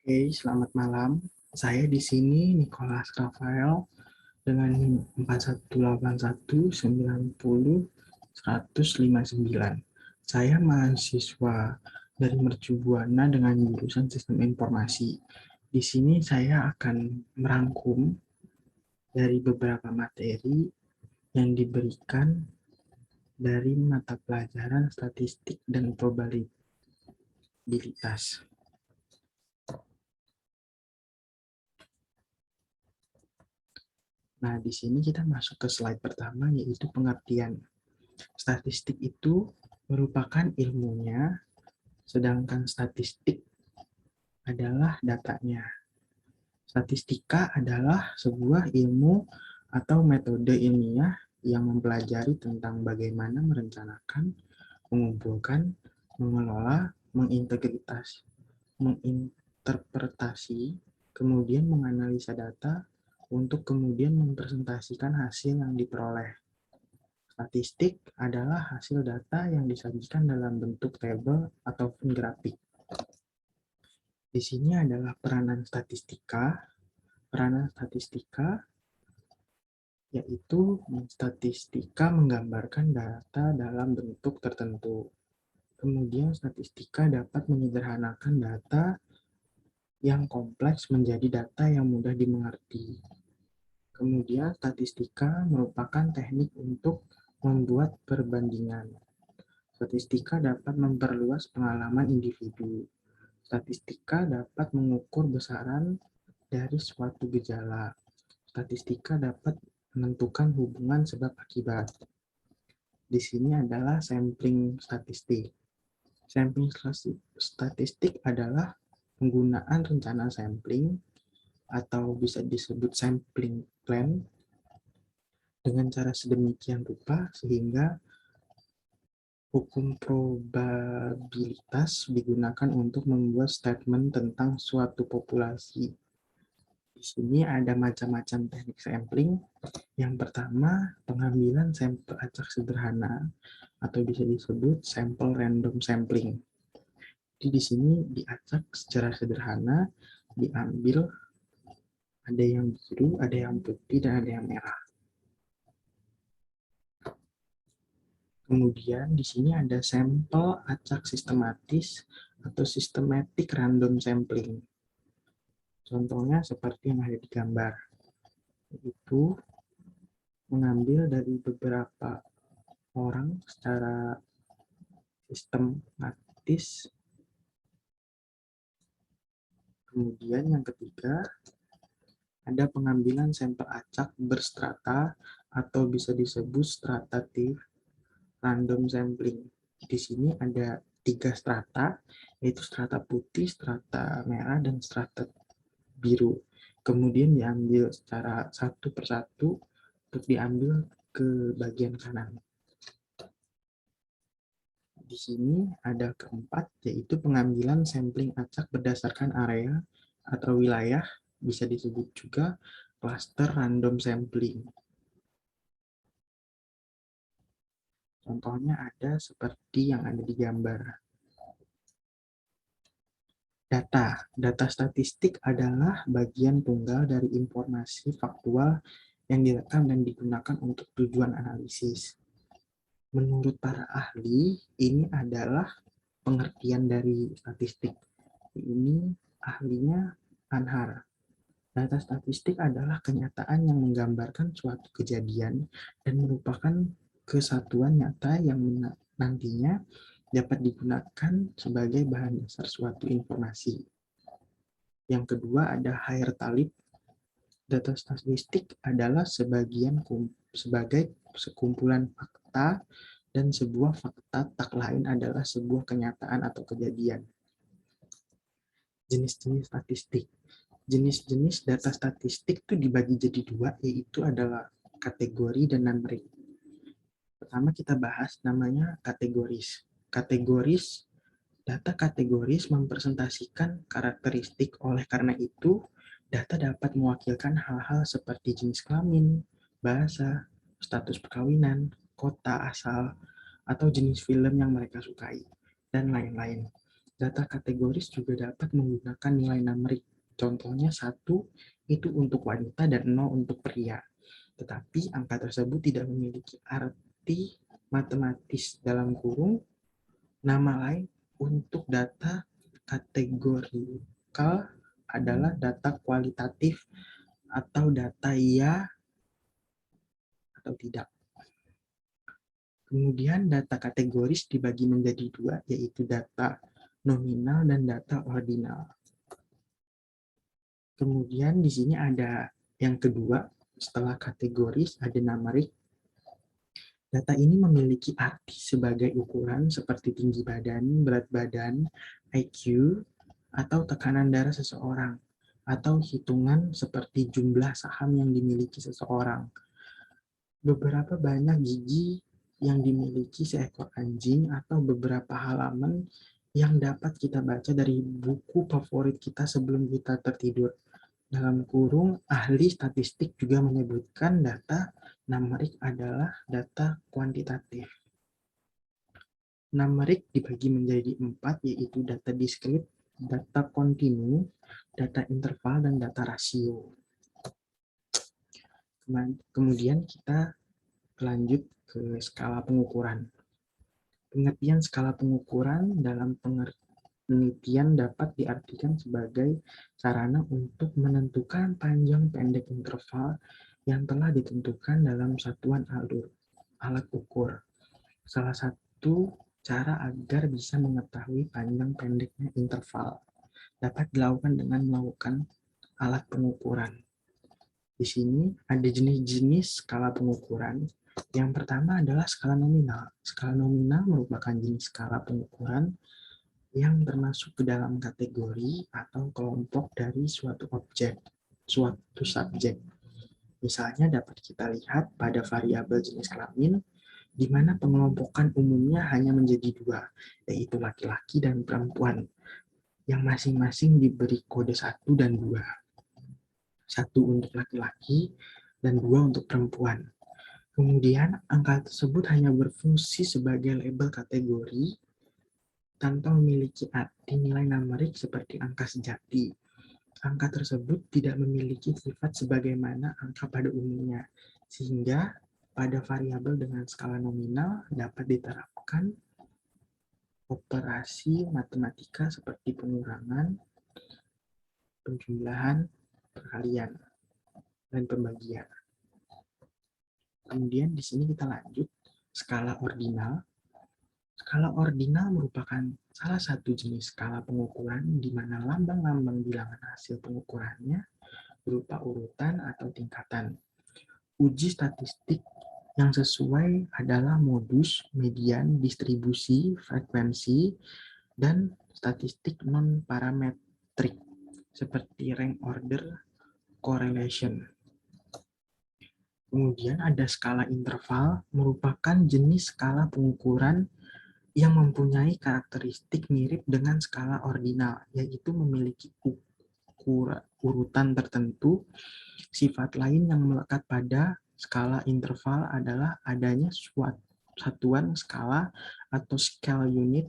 Oke, selamat malam. Saya di sini Nicholas Rafael dengan 4181900159. Saya mahasiswa dari Mercu Buana dengan jurusan Sistem Informasi. Di sini saya akan merangkum dari beberapa materi yang diberikan dari mata pelajaran statistik dan probabilitas. Nah, di sini kita masuk ke slide pertama, yaitu pengertian. Statistik itu merupakan ilmunya, sedangkan statistik adalah datanya. Statistika adalah sebuah ilmu atau metode ilmiah yang mempelajari tentang bagaimana merencanakan, mengumpulkan, mengelola, menginterpretasi, kemudian menganalisa data untuk kemudian mempresentasikan hasil yang diperoleh. Statistik adalah hasil data yang disajikan dalam bentuk tabel ataupun grafik. Di sini adalah peranan statistika. Peranan statistika yaitu statistika menggambarkan data dalam bentuk tertentu. Kemudian statistika dapat menyederhanakan data yang kompleks menjadi data yang mudah dimengerti. Kemudian statistika merupakan teknik untuk membuat perbandingan. Statistika dapat memperluas pengalaman individu. Statistika dapat mengukur besaran dari suatu gejala. Statistika dapat menentukan hubungan sebab akibat. Di sini adalah sampling statistik. Sampling statistik adalah penggunaan rencana sampling atau bisa disebut sampling plan dengan cara sedemikian rupa sehingga hukum probabilitas digunakan untuk membuat statement tentang suatu populasi. Di sini ada macam-macam teknik sampling. Yang pertama, pengambilan sampel acak sederhana atau bisa disebut sampel random sampling. Jadi di sini diacak secara sederhana, diambil ada yang biru, ada yang putih, dan ada yang merah. Kemudian di sini ada sampel acak sistematis atau systematic random sampling. Contohnya seperti yang ada di gambar, yaitu mengambil dari beberapa orang secara sistematis. Kemudian yang ketiga, ada pengambilan sampel acak berstrata atau bisa disebut stratatif random sampling. Di sini ada 3 strata, yaitu strata putih, strata merah, dan strata biru. Kemudian diambil secara satu persatu untuk diambil ke bagian kanan. Di sini ada keempat, yaitu pengambilan sampling acak berdasarkan area atau wilayah, bisa disebut juga cluster random sampling. Contohnya ada seperti yang ada di gambar. Data statistik adalah bagian tunggal dari informasi faktual yang direkam dan digunakan untuk tujuan analisis. Menurut para ahli, ini adalah pengertian dari statistik. Ini ahlinya Anhar. Data statistik adalah kenyataan yang menggambarkan suatu kejadian dan merupakan kesatuan nyata yang nantinya dapat digunakan sebagai bahan dasar suatu informasi. Yang kedua ada higher talib. Data statistik adalah sebagai sekumpulan fakta dan sebuah fakta tak lain adalah sebuah kenyataan atau kejadian. Jenis-jenis statistik. Jenis-jenis data statistik itu dibagi jadi dua, yaitu adalah kategori dan numerik. Pertama kita bahas namanya kategoris. Data kategoris mempresentasikan karakteristik, oleh karena itu data dapat mewakilkan hal-hal seperti jenis kelamin, bahasa, status perkawinan, kota asal, atau jenis film yang mereka sukai, dan lain-lain. Data kategoris juga dapat menggunakan nilai numerik. Contohnya 1 itu untuk wanita dan 0 untuk pria. Tetapi angka tersebut tidak memiliki arti matematis dalam kurung. Nama lain untuk data kategorikal adalah data kualitatif atau data ya atau tidak. Kemudian data kategoris dibagi menjadi dua, yaitu data nominal dan data ordinal. Kemudian di sini ada yang kedua, setelah kategoris ada numerik. Data ini memiliki arti sebagai ukuran seperti tinggi badan, berat badan, IQ, atau tekanan darah seseorang, atau hitungan seperti jumlah saham yang dimiliki seseorang. Beberapa banyak gigi yang dimiliki seekor anjing atau beberapa halaman yang dapat kita baca dari buku favorit kita sebelum kita tertidur. Dalam kurung, ahli statistik juga menyebutkan data numerik adalah data kuantitatif. Numerik dibagi menjadi 4, yaitu data diskrit, data kontinu, data interval, dan data rasio. Kemudian kita lanjut ke skala pengukuran. Pengertian skala pengukuran dalam penelitian dapat diartikan sebagai sarana untuk menentukan panjang pendek interval yang telah ditentukan dalam satuan alat ukur. Salah satu cara agar bisa mengetahui panjang pendeknya interval dapat dilakukan dengan melakukan alat pengukuran. Di sini ada jenis-jenis skala pengukuran. Yang pertama adalah skala nominal. Skala nominal merupakan jenis skala pengukuran yang termasuk ke dalam kategori atau kelompok dari suatu objek, suatu subjek. Misalnya dapat kita lihat pada variabel jenis kelamin, di mana pengelompokan umumnya hanya menjadi dua, yaitu laki-laki dan perempuan, yang masing-masing diberi kode 1 dan 2. 1 untuk laki-laki dan 2 untuk perempuan. Kemudian, angka tersebut hanya berfungsi sebagai label kategori tanpa memiliki arti nilai numerik seperti angka sejati. Angka tersebut tidak memiliki sifat sebagaimana angka pada umumnya, sehingga pada variabel dengan skala nominal dapat diterapkan operasi matematika seperti pengurangan, penjumlahan, perkalian, dan pembagian. Kemudian di sini kita lanjut skala ordinal. Skala ordinal merupakan salah satu jenis skala pengukuran di mana lambang-lambang bilangan hasil pengukurannya berupa urutan atau tingkatan. Uji statistik yang sesuai adalah modus, median, distribusi, frekuensi, dan statistik non-parametrik seperti rank order, correlation. Kemudian ada skala interval, merupakan jenis skala pengukuran yang mempunyai karakteristik mirip dengan skala ordinal, yaitu memiliki urutan tertentu. Sifat lain yang melekat pada skala interval adalah adanya satuan skala atau scale unit.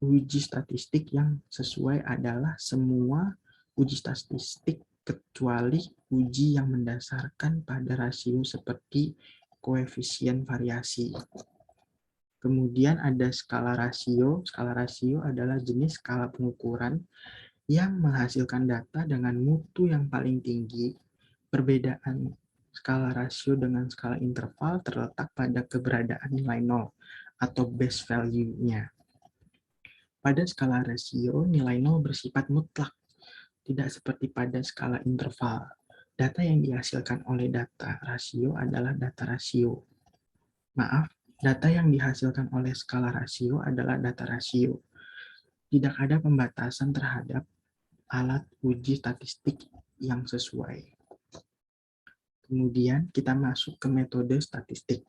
Uji statistik yang sesuai adalah semua uji statistik kecuali uji yang mendasarkan pada rasio seperti koefisien variasi. Kemudian ada skala rasio. Skala rasio adalah jenis skala pengukuran yang menghasilkan data dengan mutu yang paling tinggi. Perbedaan skala rasio dengan skala interval terletak pada keberadaan nilai 0 atau base value-nya. Pada skala rasio, nilai 0 bersifat mutlak, tidak seperti pada skala interval. Data yang dihasilkan oleh data rasio adalah data rasio. Maaf, data yang dihasilkan oleh skala rasio adalah data rasio. Tidak ada pembatasan terhadap alat uji statistik yang sesuai. Kemudian kita masuk ke metode statistik.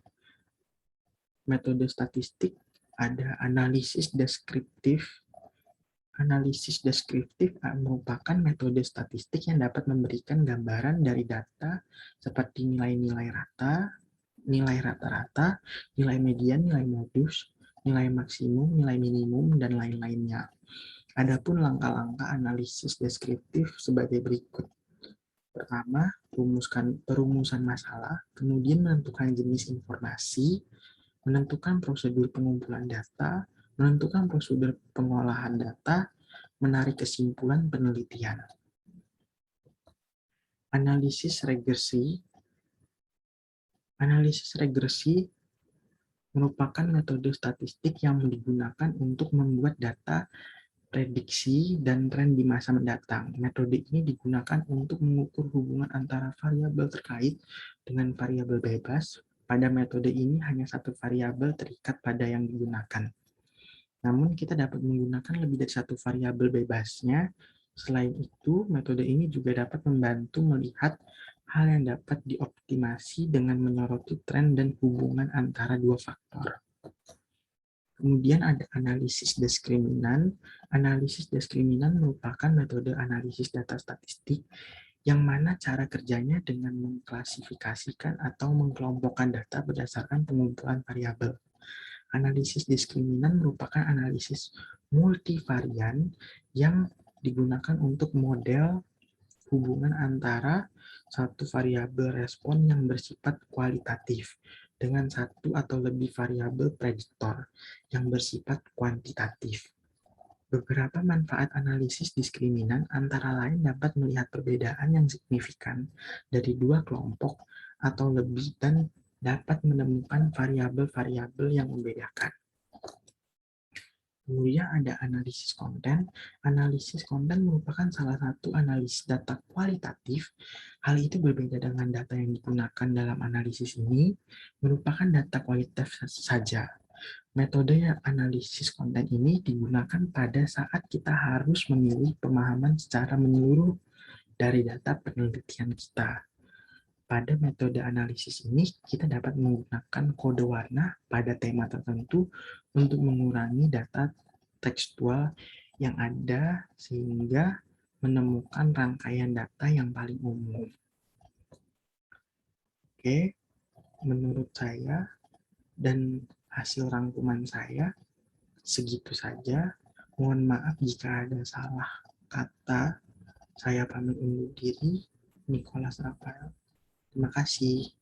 Metode statistik ada analisis deskriptif. Analisis deskriptif merupakan metode statistik yang dapat memberikan gambaran dari data seperti nilai-nilai rata, nilai rata-rata, nilai median, nilai modus, nilai maksimum, nilai minimum, dan lain-lainnya. Adapun langkah-langkah analisis deskriptif sebagai berikut. Pertama, perumusan masalah, kemudian menentukan jenis informasi, menentukan prosedur pengumpulan data, menentukan prosedur pengolahan data, menarik kesimpulan penelitian. Analisis regresi. Analisis regresi merupakan metode statistik yang digunakan untuk membuat data prediksi dan tren di masa mendatang. Metode ini digunakan untuk mengukur hubungan antara variabel terkait dengan variabel bebas. Pada metode ini hanya satu variabel terikat pada yang digunakan. Namun kita dapat menggunakan lebih dari satu variabel bebasnya. Selain itu, metode ini juga dapat membantu melihat hal yang dapat dioptimasi dengan menyoroti tren dan hubungan antara dua faktor. Kemudian ada analisis diskriminan. Analisis diskriminan merupakan metode analisis data statistik yang mana cara kerjanya dengan mengklasifikasikan atau mengkelompokkan data berdasarkan pengumpulan variabel. Analisis diskriminan merupakan analisis multivarian yang digunakan untuk model hubungan antara satu variabel respon yang bersifat kualitatif dengan satu atau lebih variabel prediktor yang bersifat kuantitatif. Beberapa manfaat analisis diskriminan antara lain dapat melihat perbedaan yang signifikan dari dua kelompok atau lebih dan dapat menemukan variabel-variabel yang membedakan. Kemudian ada analisis konten. Analisis konten merupakan salah satu analisis data kualitatif. Hal itu berbeda dengan data yang digunakan dalam analisis ini, merupakan data kualitatif saja. Metode analisis konten ini digunakan pada saat kita harus memilih pemahaman secara menyeluruh dari data penelitian kita. Pada metode analisis ini, kita dapat menggunakan kode warna pada tema tertentu untuk mengurangi data tekstual yang ada sehingga menemukan rangkaian data yang paling umum. Oke, menurut saya dan hasil rangkuman saya segitu saja. Mohon maaf jika ada salah kata. Saya pamit undur diri. Nicholas Rafael. Terima kasih.